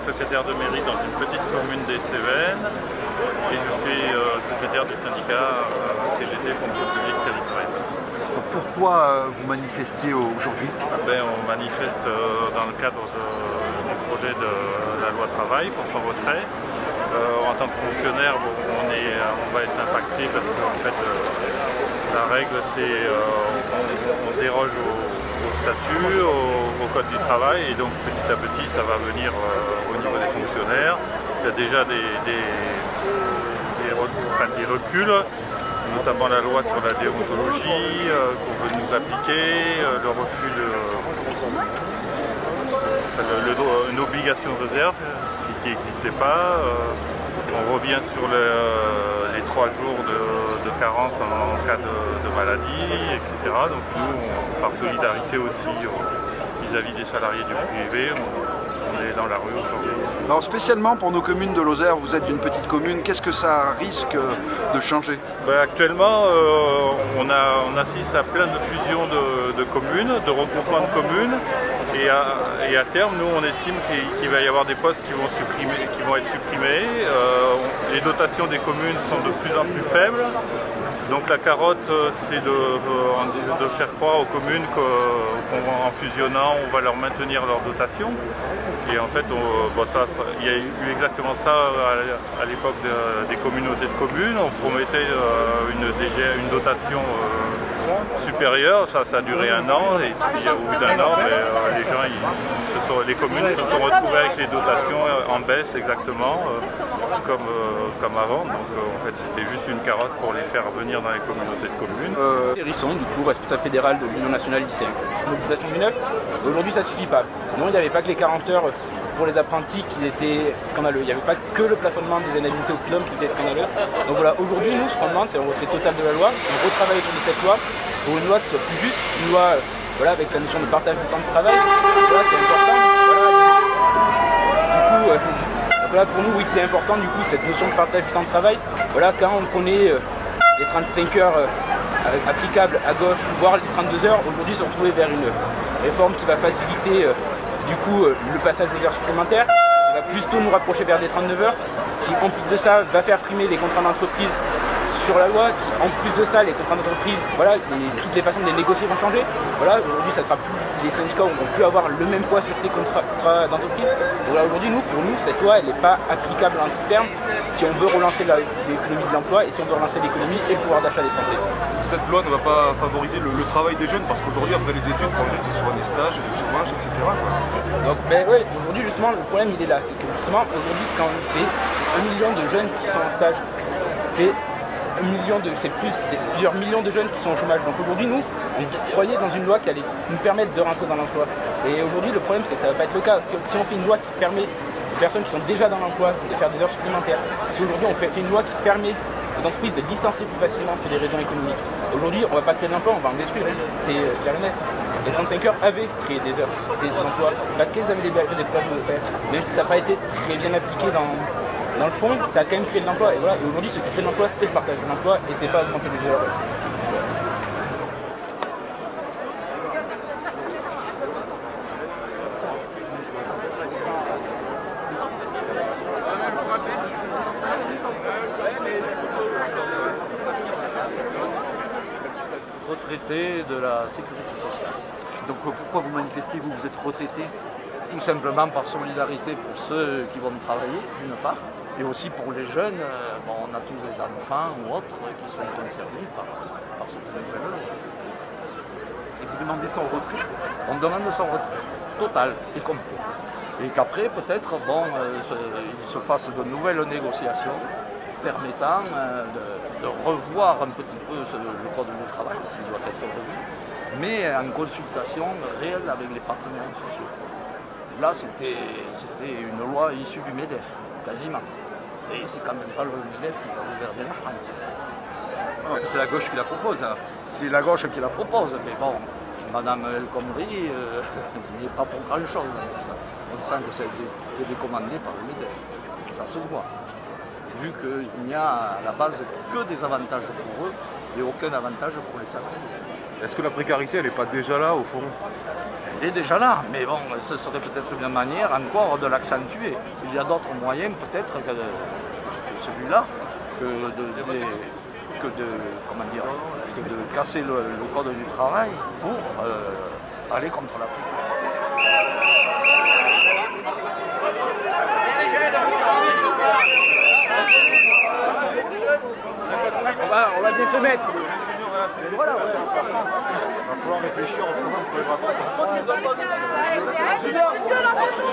Secrétaire de mairie dans une petite commune des Cévennes et je suis secrétaire du syndicat CGT Fonction publique territoriale. Pourquoi vous manifestez aujourd'hui? On manifeste dans le cadre du projet de la loi travail pour son retrait. En tant que fonctionnaire, on va être impacté parce qu'en fait la règle c'est on déroge au statut, au code du travail et donc petit à petit ça va venir au niveau des fonctionnaires. Il y a déjà des reculs, notamment la loi sur la déontologie qu'on veut nous appliquer, le refus une obligation de réserve qui n'existait pas. On revient sur les 3 jours de carence en cas de maladie, etc. Donc nous, par solidarité aussi vis-à-vis des salariés du privé, on est dans la rue aujourd'hui. Alors spécialement pour nos communes de Lozère, vous êtes d'une petite commune, qu'est-ce que ça risque de changer? Actuellement, on assiste à plein de fusions de communes, de regroupements de communes. Et à terme, nous, on estime qu'il va y avoir des postes qui vont être supprimés. Les dotations des communes sont de plus en plus faibles. Donc la carotte, c'est de faire croire aux communes qu'en fusionnant, on va leur maintenir leur dotation. Et en fait, il y a eu exactement ça à l'époque des communautés de communes. On promettait une dotation supérieure, ça a duré 1 an et puis au bout d'1 an, les communes se sont retrouvées avec les dotations en baisse exactement comme avant. Donc en fait c'était juste une carotte pour les faire venir dans les communautés de communes. Hérisson, du coup responsable fédéral de l'Union nationale lycéenne. Mobilisation du 9, aujourd'hui ça suffit pas. Non, il n'y avait pas que les 40 heures pour les apprentis qui étaient scandaleux. Il n'y avait pas que le plafonnement des indemnités au club qui était scandaleux. Donc voilà, aujourd'hui nous ce qu'on demande c'est un retrait total de la loi, on retravaille autour de cette loi pour une loi qui soit plus juste, une loi avec la notion de partage du temps de travail. Voilà, c'est important. Voilà, pour nous oui c'est important du coup cette notion de partage du temps de travail. Voilà, quand on connaît les 35 heures applicables à gauche, voire les 32 heures, aujourd'hui se retrouver vers une réforme qui va faciliter du coup le passage aux heures supplémentaires, qui va plutôt nous rapprocher vers des 39 heures, qui en plus de ça va faire primer les contrats d'entreprise sur la loi, qui en plus de ça les contrats d'entreprise, voilà, toutes les façons de les négocier vont changer. Voilà, aujourd'hui ça sera plus, les syndicats ne vont plus avoir le même poids sur ces contrats d'entreprise. Donc là aujourd'hui pour nous cette loi elle n'est pas applicable en terme si on veut relancer l'économie de l'emploi et si on veut relancer l'économie et le pouvoir d'achat des Français. Est-ce que cette loi ne va pas favoriser le travail des jeunes? Parce qu'aujourd'hui après les études, on est sur des stages, du chômage, etc. Donc oui, aujourd'hui justement le problème il est là, c'est que justement aujourd'hui quand on fait 1 million de jeunes qui sont en stage, c'est plusieurs millions de jeunes qui sont au chômage. Donc aujourd'hui, nous, on croyait dans une loi qui allait nous permettre de rentrer dans l'emploi. Et aujourd'hui, le problème, c'est que ça ne va pas être le cas. Si on fait une loi qui permet aux personnes qui sont déjà dans l'emploi de faire des heures supplémentaires, si aujourd'hui on fait une loi qui permet aux entreprises de licencier plus facilement pour des raisons économiques, aujourd'hui, on ne va pas créer d'emplois, on va en détruire. C'est clair et net. Les 35 heures avaient créé des emplois parce qu'elles avaient des plages de faire. Même si ça n'a pas été très bien appliqué dans le fond, ça a quand même créé de l'emploi. Et voilà, et aujourd'hui, ce qui crée de l'emploi, c'est le partage de l'emploi et c'est pas augmenter les heures. Retraité de la sécurité sociale. Donc pourquoi vous manifestez, vous êtes retraité? Tout simplement par solidarité pour ceux qui vont travailler, d'une part, et aussi pour les jeunes. On a tous les enfants ou autres qui sont concernés par cette nouvelle loi. Et vous demandez son retrait? On demande son retrait, total et complet. Et qu'après, peut-être, il se fasse de nouvelles négociations permettant de revoir un petit peu le code du travail, s'il doit être revu, mais en consultation réelle avec les partenaires sociaux. Là, c'était une loi issue du MEDEF, quasiment. Et c'est quand même pas le MEDEF qui va gouverner la France. C'est la gauche qui la propose. C'est la gauche qui la propose, mais bon, Madame El Khomri n'y est pas pour grand-chose. On sent que ça a été décommandé par le MEDEF. Ça se voit. Vu qu'il n'y a à la base que des avantages pour eux et aucun avantage pour les salariés. Est-ce que la précarité, elle n'est pas déjà là, au fond? est déjà là. Mais bon, ce serait peut-être une manière encore de l'accentuer. Il y a d'autres moyens peut-être que celui-là, que de casser le code du travail pour aller contre la précarité. On va bien se mettre. Voilà, ouais. Il va falloir réfléchir autrement pour les vacances. Monsieur, la photo.